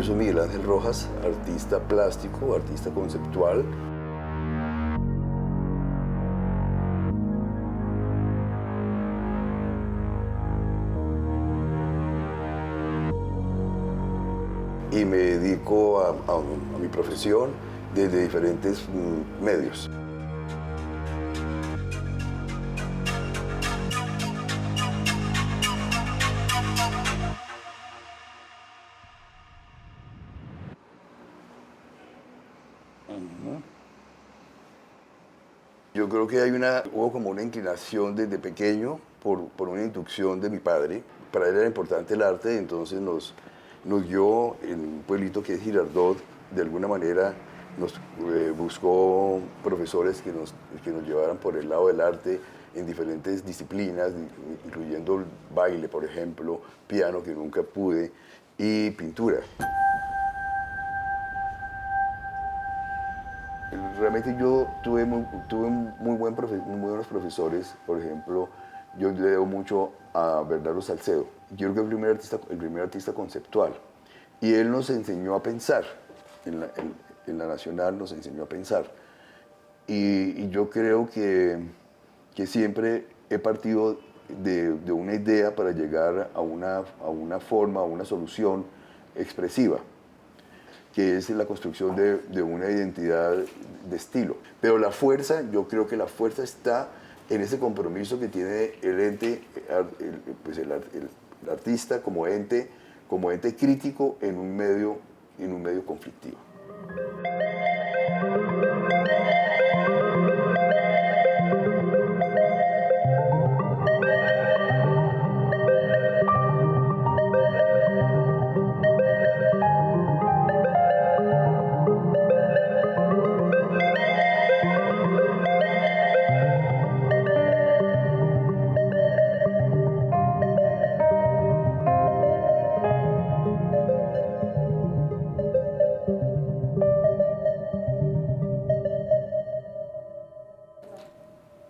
soy Miguel Ángel Rojas, artista plástico, artista conceptual. Y me dedico a mi profesión desde diferentes medios. Yo creo que hubo como una inclinación desde pequeño por una inducción de mi padre. Para él era importante el arte, entonces nos guió en un pueblito que es Girardot. De alguna manera nos buscó profesores que nos llevaran por el lado del arte en diferentes disciplinas, incluyendo baile, por ejemplo, piano, que nunca pude, y pintura. Realmente yo tuve muy buenos profesores. Por ejemplo, yo le debo mucho a Bernardo Salcedo. Yo creo que el primer artista conceptual. Y él nos enseñó a pensar, en la Nacional nos enseñó a pensar. Y yo creo que siempre he partido de una idea para llegar a una forma, a una solución expresiva, que es la construcción de una identidad de estilo. Pero la fuerza, yo creo que la fuerza está en ese compromiso que tiene el ente, el artista como ente crítico en un medio conflictivo.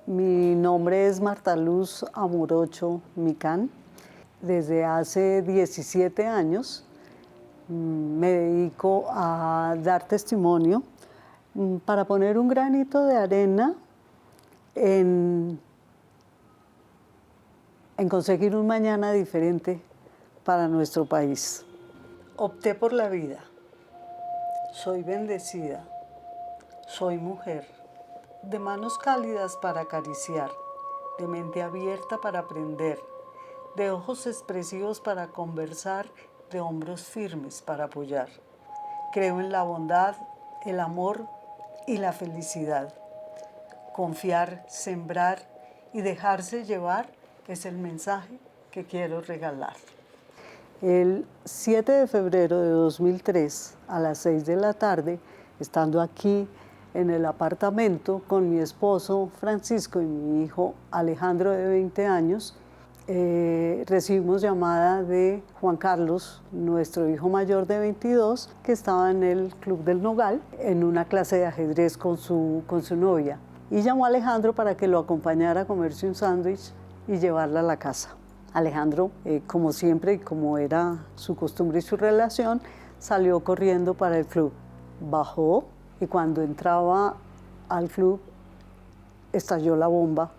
Mi nombre es Marta Luz Amurocho Micán. Desde hace 17 años me dedico a dar testimonio para poner un granito de arena en conseguir un mañana diferente para nuestro país. Opté por la vida. Soy bendecida. Soy mujer. De manos cálidas para acariciar, de mente abierta para aprender, de ojos expresivos para conversar, de hombros firmes para apoyar. Creo en la bondad, el amor y la felicidad. Confiar, sembrar y dejarse llevar es el mensaje que quiero regalar. El 7 de febrero de 2003, a las 6 de la tarde, estando aquí en el apartamento con mi esposo Francisco y mi hijo Alejandro de 20 años, recibimos llamada de Juan Carlos, nuestro hijo mayor de 22, que estaba en el Club del Nogal, en una clase de ajedrez con su novia. Y llamó a Alejandro para que lo acompañara a comerse un sándwich y llevarla a la casa. Alejandro, como siempre y como era su costumbre y su relación, salió corriendo para el club. Bajó y cuando entraba al club estalló la bomba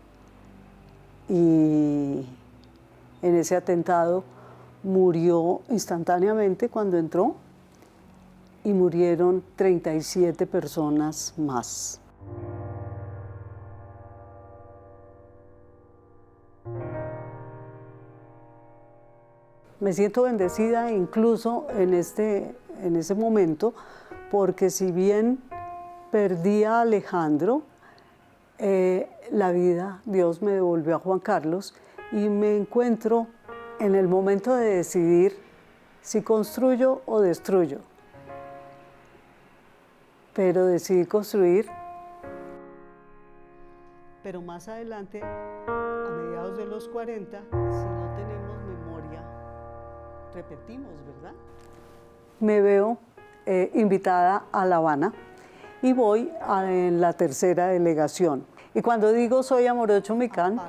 y en ese atentado murió instantáneamente cuando entró y murieron 37 personas más. Me siento bendecida incluso en ese momento, porque si bien perdí a Alejandro, la vida, Dios me devolvió a Juan Carlos y me encuentro en el momento de decidir si construyo o destruyo. Pero decidí construir. Pero más adelante, a mediados de los 40, si no tenemos memoria, repetimos, ¿verdad? Me veo invitada a La Habana y voy en la tercera delegación. Y cuando digo soy Amurocho Micán,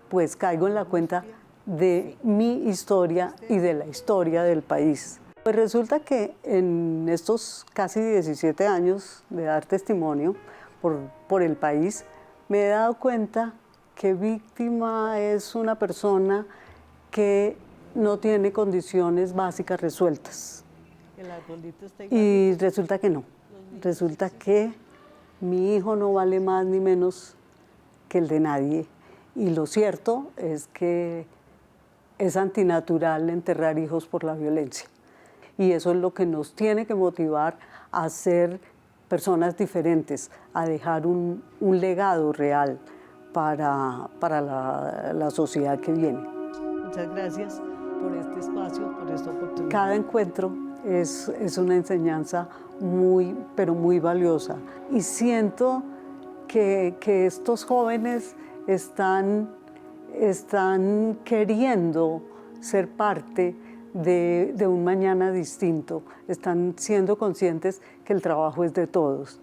pues caigo en la cuenta de mi historia y de la historia del país. Pues resulta que en estos casi 17 años de dar testimonio por el país, me he dado cuenta que víctima es una persona que no tiene condiciones básicas resueltas. Y resulta que no. Resulta que mi hijo no vale más ni menos que el de nadie. Y lo cierto es que es antinatural enterrar hijos por la violencia. Y eso es lo que nos tiene que motivar a ser personas diferentes, a dejar un legado real para la sociedad que viene. Muchas gracias por este espacio, por esta oportunidad. Cada encuentro es una enseñanza muy, pero muy valiosa. Y siento que estos jóvenes están queriendo ser parte de un mañana distinto. Están siendo conscientes que el trabajo es de todos,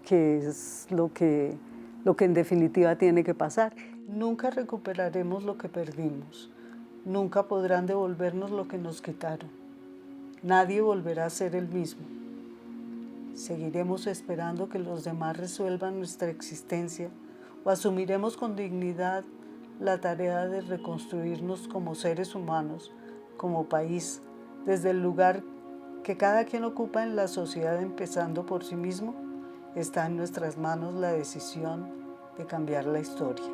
que es lo que en definitiva tiene que pasar. Nunca recuperaremos lo que perdimos. Nunca podrán devolvernos lo que nos quitaron. Nadie volverá a ser el mismo. Seguiremos esperando que los demás resuelvan nuestra existencia o asumiremos con dignidad la tarea de reconstruirnos como seres humanos, como país, desde el lugar que cada quien ocupa en la sociedad, empezando por sí mismo. Está en nuestras manos la decisión de cambiar la historia.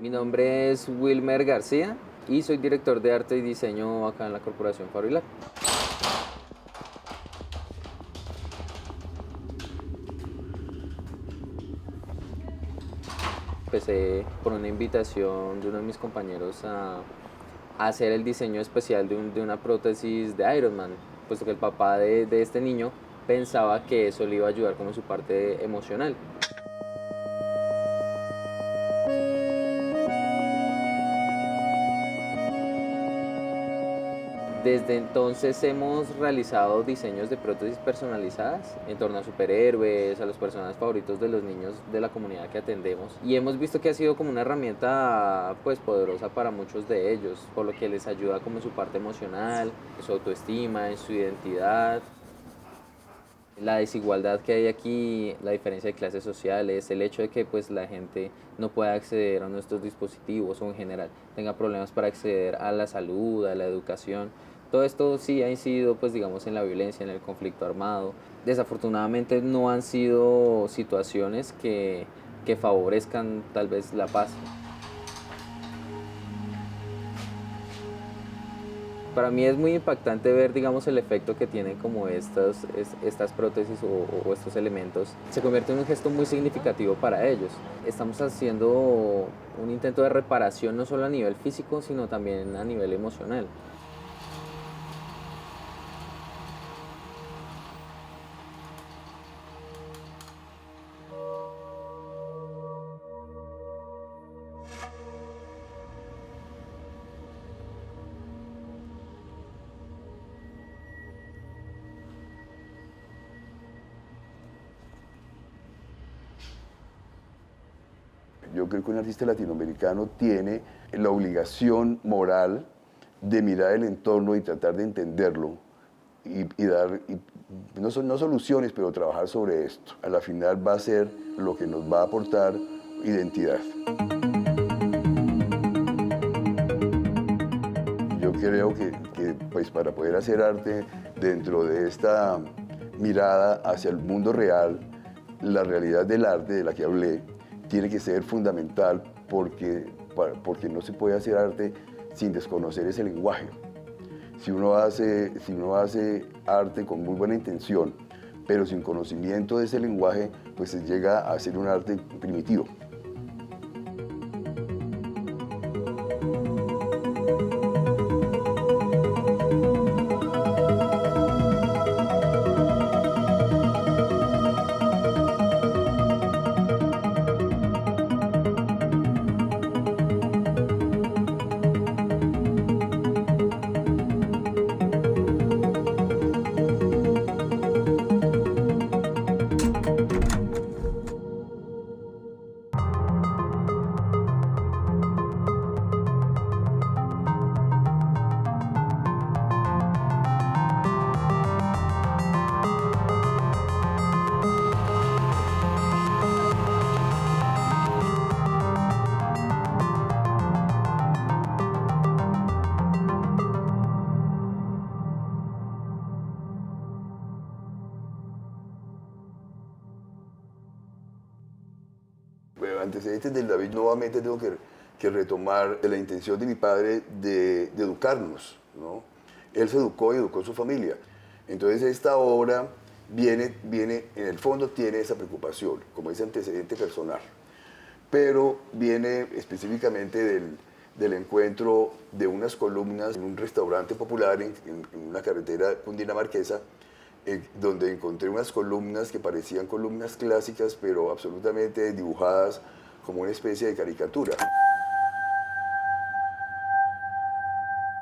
Mi nombre es Wilmer García y soy director de arte y diseño acá en la Corporación Faro y Lar. Empecé por una invitación de uno de mis compañeros a hacer el diseño especial de una prótesis de Iron Man, puesto que el papá de este niño pensaba que eso le iba a ayudar como su parte emocional. Desde entonces hemos realizado diseños de prótesis personalizadas en torno a superhéroes, a los personajes favoritos de los niños de la comunidad que atendemos, y hemos visto que ha sido como una herramienta pues poderosa para muchos de ellos, por lo que les ayuda como en su parte emocional, en su autoestima, en su identidad. La desigualdad que hay aquí, la diferencia de clases sociales, el hecho de que pues la gente no pueda acceder a nuestros dispositivos o en general tenga problemas para acceder a la salud, a la educación. Todo esto sí ha incidido, pues, digamos, en la violencia, en el conflicto armado. Desafortunadamente no han sido situaciones que favorezcan tal vez la paz. Para mí es muy impactante ver, digamos, el efecto que tienen como estas prótesis o estos elementos. Se convierte en un gesto muy significativo para ellos. Estamos haciendo un intento de reparación no solo a nivel físico, sino también a nivel emocional. Yo creo que un artista latinoamericano tiene la obligación moral de mirar el entorno y tratar de entenderlo y dar, no soluciones, pero trabajar sobre esto. A la final va a ser lo que nos va a aportar identidad. Yo creo que pues, para poder hacer arte dentro de esta mirada hacia el mundo real, la realidad del arte de la que hablé, tiene que ser fundamental porque no se puede hacer arte sin desconocer ese lenguaje. Si uno hace arte con muy buena intención, pero sin conocimiento de ese lenguaje, pues se llega a ser un arte primitivo. antecedentes del David, nuevamente tengo que retomar la intención de mi padre de educarnos, ¿no? Él se educó y educó a su familia. Entonces esta obra viene, en el fondo tiene esa preocupación, como ese antecedente personal, pero viene específicamente del encuentro de unas columnas en un restaurante popular en una carretera cundinamarquesa, donde encontré unas columnas que parecían columnas clásicas, pero absolutamente dibujadas como una especie de caricatura.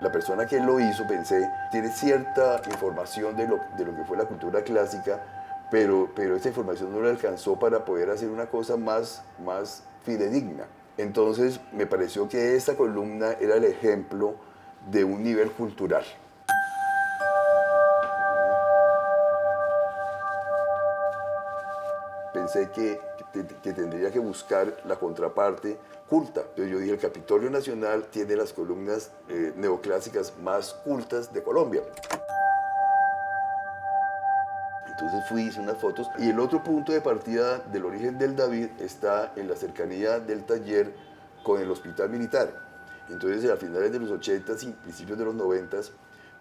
La persona que lo hizo, pensé, tiene cierta información de lo que fue la cultura clásica, pero esa información no le alcanzó para poder hacer una cosa más fidedigna. Entonces me pareció que esta columna era el ejemplo de un nivel cultural. Pensé que tendría que buscar la contraparte culta. Entonces yo dije, el Capitolio Nacional tiene las columnas neoclásicas más cultas de Colombia. Entonces fui, hice unas fotos. Y el otro punto de partida del origen del David está en la cercanía del taller con el hospital militar. Entonces a finales de los 80s y principios de los 90s,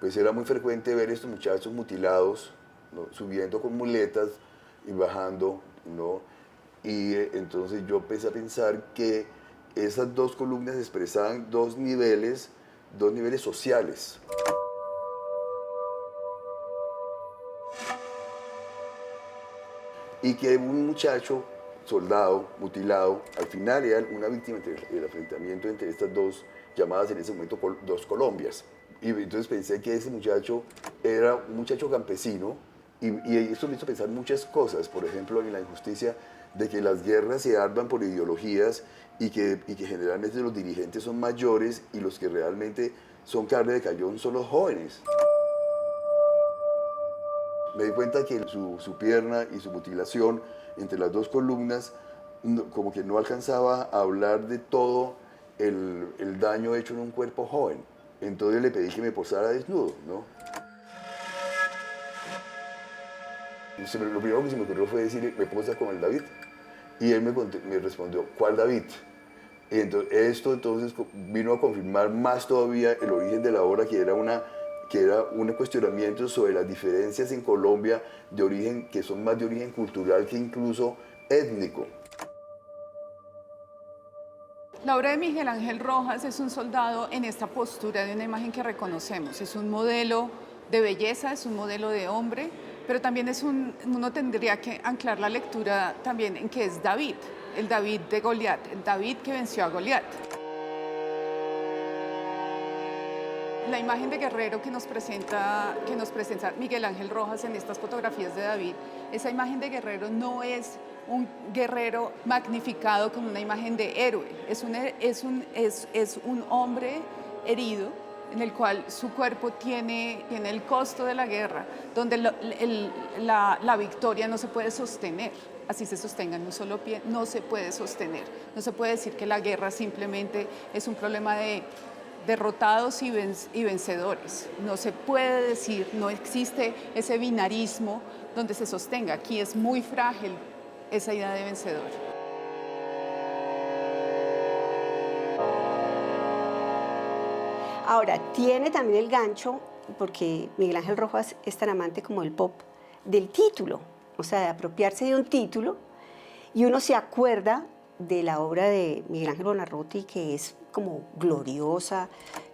pues era muy frecuente ver estos muchachos mutilados, ¿no? Subiendo con muletas y bajando, ¿no? Y entonces yo empecé a pensar que esas dos columnas expresaban dos niveles sociales. Y que un muchacho, soldado, mutilado, al final era una víctima del enfrentamiento entre estas dos llamadas en ese momento dos Colombias. Y entonces pensé que ese muchacho era un muchacho campesino, y esto me hizo pensar muchas cosas, por ejemplo, en la injusticia de que las guerras se arman por ideologías y que generalmente los dirigentes son mayores y los que realmente son carne de cañón son los jóvenes. Me di cuenta que su pierna y su mutilación entre las dos columnas como que no alcanzaba a hablar de todo el daño hecho en un cuerpo joven. Entonces le pedí que me posara desnudo, ¿no? Lo primero que se me ocurrió fue decirle, ¿me posa con el David? Y él me respondió, ¿cuál David? Y esto entonces vino a confirmar más todavía el origen de la obra, que era un cuestionamiento sobre las diferencias en Colombia de origen, que son más de origen cultural que incluso étnico. La obra de Miguel Ángel Rojas es un soldado en esta postura de una imagen que reconocemos. Es un modelo de belleza, es un modelo de hombre, pero también uno tendría que anclar la lectura también en que es David, el David de Goliat, el David que venció a Goliat. La imagen de guerrero que nos presenta Miguel Ángel Rojas en estas fotografías de David, esa imagen de guerrero no es un guerrero magnificado como una imagen de héroe, es un hombre herido en el cual su cuerpo tiene el costo de la guerra, donde la victoria no se puede sostener. Así se sostenga en un solo pie, no se puede sostener. No se puede decir que la guerra simplemente es un problema de derrotados y vencedores. No se puede decir, no existe ese binarismo donde se sostenga. Aquí es muy frágil esa idea de vencedor. Ahora, tiene también el gancho, porque Miguel Ángel Rojas es tan amante como el pop, del título, o sea, de apropiarse de un título, y uno se acuerda de la obra de Miguel Ángel Buonarroti, que es como gloriosa,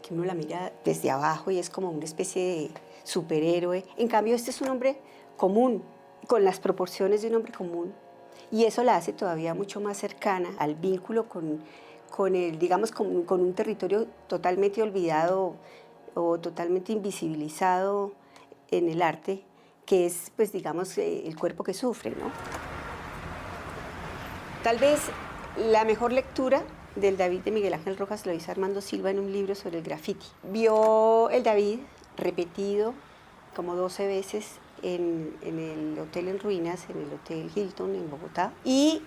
que uno la mira desde abajo y es como una especie de superhéroe. En cambio, este es un hombre común, con las proporciones de un hombre común, y eso la hace todavía mucho más cercana al vínculo con el, digamos, con un territorio totalmente olvidado o totalmente invisibilizado en el arte, que es, pues, digamos, el cuerpo que sufre, ¿no? Tal vez la mejor lectura del David de Miguel Ángel Rojas lo hizo Armando Silva en un libro sobre el graffiti. Vio el David repetido como 12 veces en el Hotel en Ruinas, en el Hotel Hilton en Bogotá, y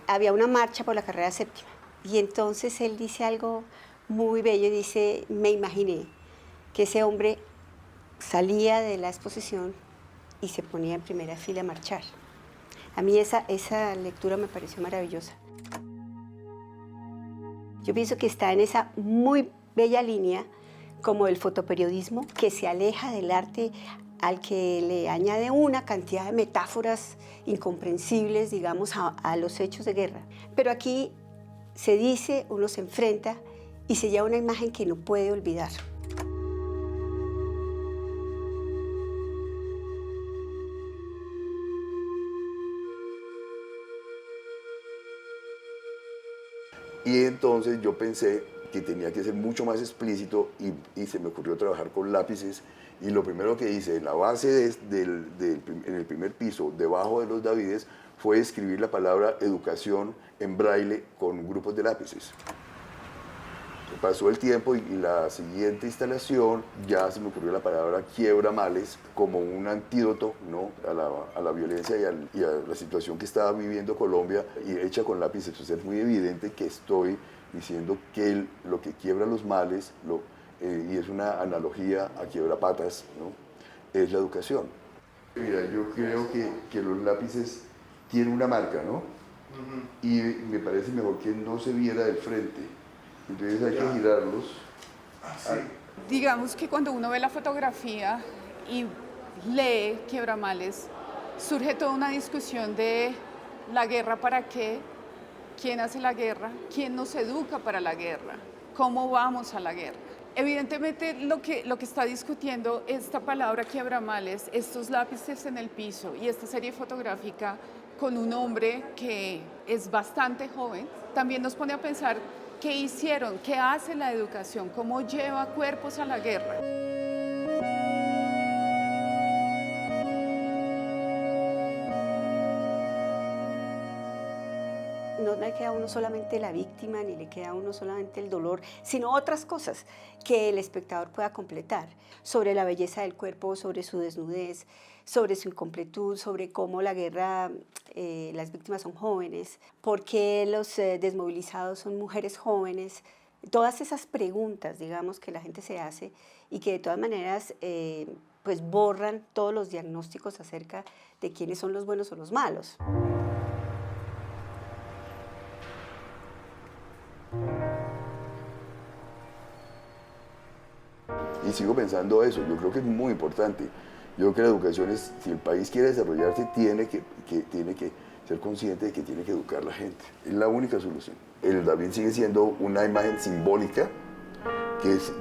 había una marcha por la carrera séptima. Y entonces él dice algo muy bello, dice, me imaginé que ese hombre salía de la exposición y se ponía en primera fila a marchar. A mí esa lectura me pareció maravillosa. Yo pienso que está en esa muy bella línea como el fotoperiodismo, que se aleja del arte, al que le añade una cantidad de metáforas incomprensibles, digamos, a los hechos de guerra. Pero aquí se dice, uno se enfrenta y se lleva una imagen que no puede olvidar. Y entonces yo pensé que tenía que ser mucho más explícito y se me ocurrió trabajar con lápices. Y lo primero que hice en la base en el primer piso, debajo de los Davides, fue escribir la palabra educación en braille con grupos de lápices. Pasó el tiempo y la siguiente instalación ya se me ocurrió la palabra quiebra males como un antídoto, ¿no?, a la violencia y a la situación que estaba viviendo Colombia, y hecha con lápices. Entonces es muy evidente que estoy diciendo que lo que quiebra los males, y es una analogía a quiebra patas, ¿no?, es la educación. Mira, yo creo que los lápices tienen una marca, ¿no? Y me parece mejor que no se viera del frente. Entonces hay que girarlos. Digamos que cuando uno ve la fotografía y lee Quebramales, surge toda una discusión de la guerra para qué, quién hace la guerra, quién nos educa para la guerra, cómo vamos a la guerra. Evidentemente lo que está discutiendo esta palabra Quebramales, estos lápices en el piso y esta serie fotográfica con un hombre que es bastante joven, también nos pone a pensar qué hicieron, qué hace la educación, cómo lleva cuerpos a la guerra. No le queda a uno solamente la víctima, ni le queda a uno solamente el dolor, sino otras cosas que el espectador pueda completar sobre la belleza del cuerpo, sobre su desnudez, sobre su incompletud, sobre cómo la guerra, las víctimas son jóvenes, por qué los desmovilizados son mujeres jóvenes. Todas esas preguntas, digamos, que la gente se hace y que de todas maneras pues borran todos los diagnósticos acerca de quiénes son los buenos o los malos. Y sigo pensando eso, yo creo que es muy importante. Yo creo que la educación es, si el país quiere desarrollarse, tiene que ser consciente de que tiene que educar a la gente. Es la única solución. El David sigue siendo una imagen simbólica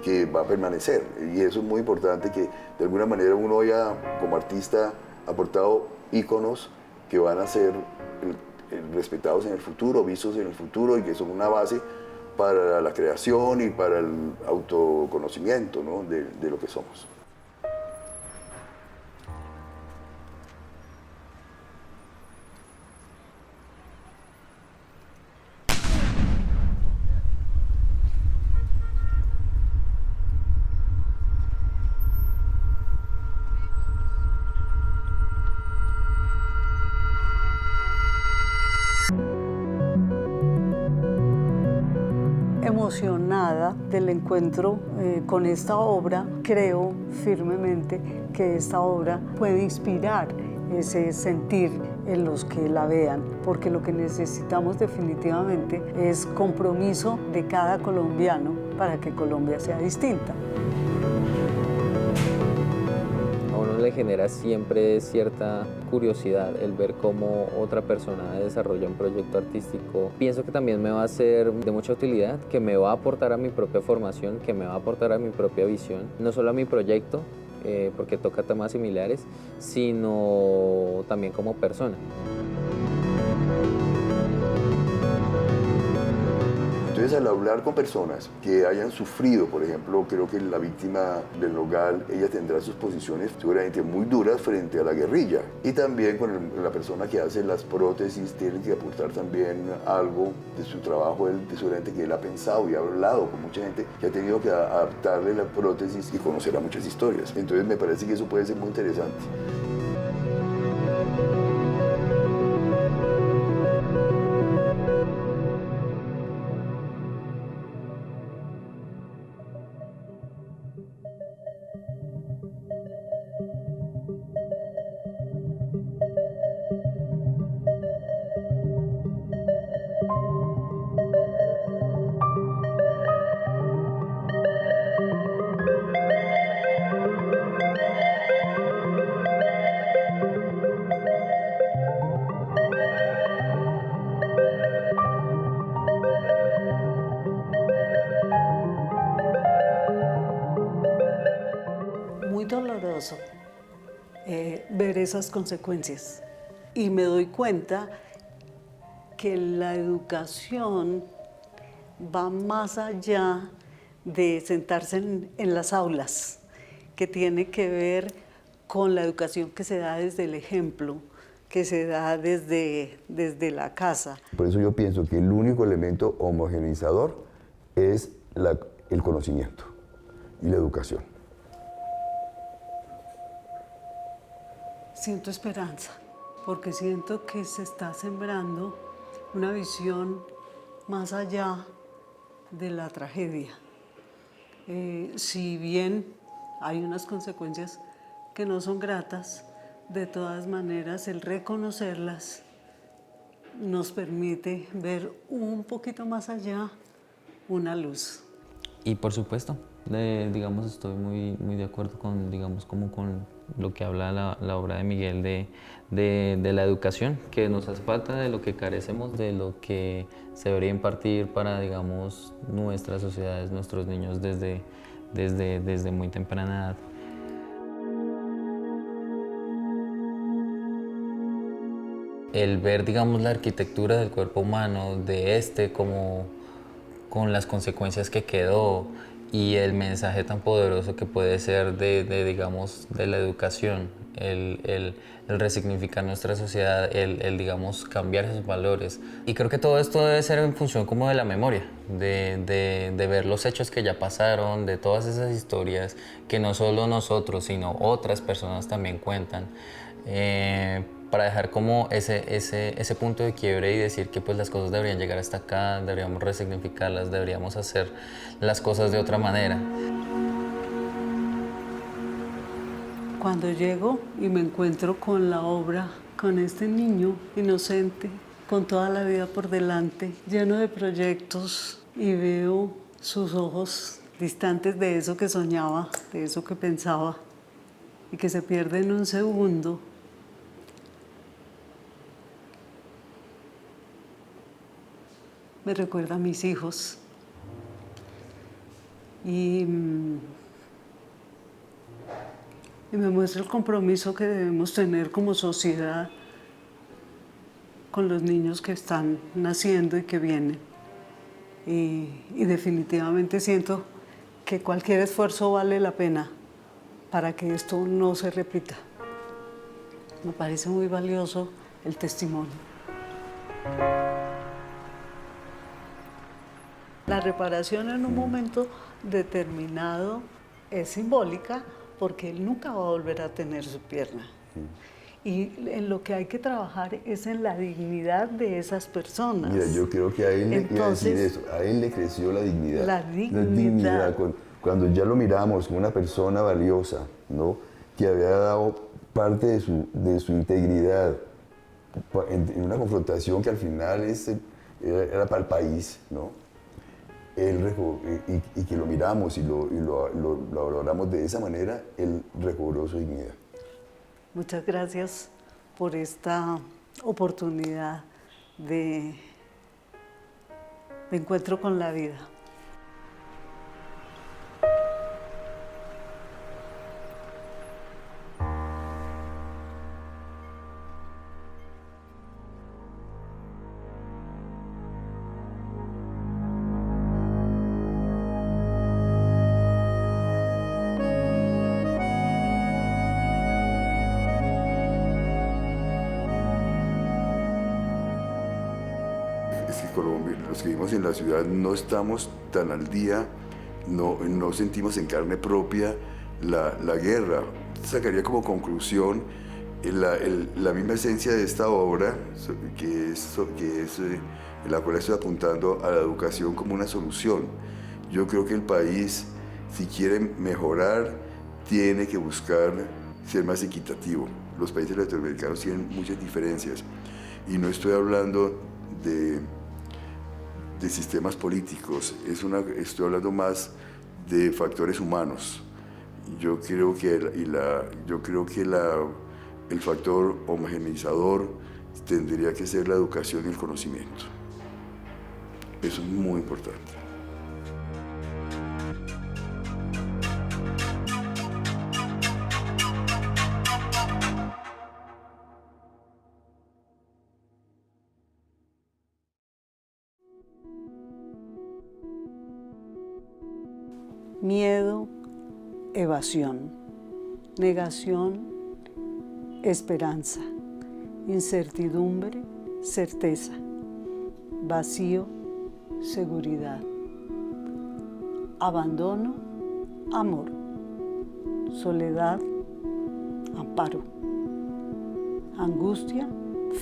que va a permanecer. Y eso es muy importante, que de alguna manera uno haya, como artista, aportado íconos que van a ser respetados en el futuro, vistos en el futuro, y que son una base para la creación y para el autoconocimiento, ¿no?, de lo que somos. Emocionada del encuentro con esta obra, creo firmemente que esta obra puede inspirar ese sentir en los que la vean, porque lo que necesitamos definitivamente es compromiso de cada colombiano para que Colombia sea distinta. A uno le genera siempre cierta curiosidad el ver cómo otra persona desarrolla un proyecto artístico. Pienso que también me va a ser de mucha utilidad, que me va a aportar a mi propia formación, que me va a aportar a mi propia visión, no solo a mi proyecto, porque toca temas similares, sino también como persona. Entonces, al hablar con personas que hayan sufrido, por ejemplo, creo que la víctima del Nogal, ella tendrá sus posiciones seguramente muy duras frente a la guerrilla. Y también con la persona que hace las prótesis, tiene que aportar también algo de su trabajo, seguramente que él ha pensado y ha hablado con mucha gente que ha tenido que adaptarle la prótesis y conocerá muchas historias. Entonces, me parece que eso puede ser muy interesante. esas consecuencias. Y me doy cuenta que la educación va más allá de sentarse en las aulas, que tiene que ver con la educación que se da desde el ejemplo, que se da desde la casa. Por eso yo pienso que el único elemento homogeneizador es el conocimiento y la educación. Siento esperanza, porque siento que se está sembrando una visión más allá de la tragedia. Si bien hay unas consecuencias que no son gratas, de todas maneras el reconocerlas nos permite ver un poquito más allá una luz. Y por supuesto, digamos, estoy muy de acuerdo con, digamos, como con lo que habla la obra de Miguel de la educación, que nos hace falta, de lo que carecemos, de lo que se debería impartir para, digamos, nuestras sociedades, nuestros niños desde muy temprana edad. El ver, digamos, la arquitectura del cuerpo humano, como con las consecuencias que quedó y el mensaje tan poderoso que puede ser digamos, de la educación, el resignificar nuestra sociedad, digamos, cambiar esos valores. Y creo que todo esto debe ser en función como de la memoria, de ver los hechos que ya pasaron, de todas esas historias que no solo nosotros, sino otras personas también cuentan. Para dejar como ese punto de quiebre y decir que pues las cosas deberían llegar hasta acá, deberíamos resignificarlas, deberíamos hacer las cosas de otra manera. Cuando llego y me encuentro con la obra, con este niño inocente, con toda la vida por delante, lleno de proyectos, y veo sus ojos distantes de eso que soñaba, de eso que pensaba, y que se pierde en un segundo, me recuerda a mis hijos. Y me muestra el compromiso que debemos tener como sociedad con los niños que están naciendo y que vienen. Y definitivamente siento que cualquier esfuerzo vale la pena para que esto no se repita. Me parece muy valioso el testimonio. La reparación en un momento determinado es simbólica porque él nunca va a volver a tener su pierna. Y en lo que hay que trabajar es en la dignidad de esas personas. Mira, yo creo que a él, Entonces, iba a decir eso, a él le creció la dignidad. La dignidad. Cuando ya lo miramos como una persona valiosa, ¿no? Que había dado parte de su integridad en una confrontación que al final era para el país, ¿no? Y que lo miramos y lo valoramos de esa manera, él recobró su dignidad. Muchas gracias por esta oportunidad de encuentro con la vida. Es que Colombia, los que vivimos en la ciudad no estamos tan al día, no sentimos en carne propia la guerra. Sacaría como conclusión la misma esencia de esta obra, en la cual estoy apuntando a la educación como una solución. Yo creo que el país, si quiere mejorar, tiene que buscar ser más equitativo. Los países latinoamericanos tienen muchas diferencias y no estoy hablando de sistemas políticos, estoy hablando más de factores humanos. Yo creo que el factor homogeneizador tendría que ser la educación y el conocimiento. Eso es muy importante. miedo, evasión, negación, esperanza, incertidumbre, certeza, vacío, seguridad, abandono, amor, soledad, amparo, angustia,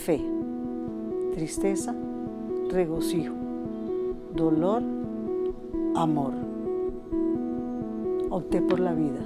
fe, tristeza, regocijo, dolor, amor. Opté por la vida.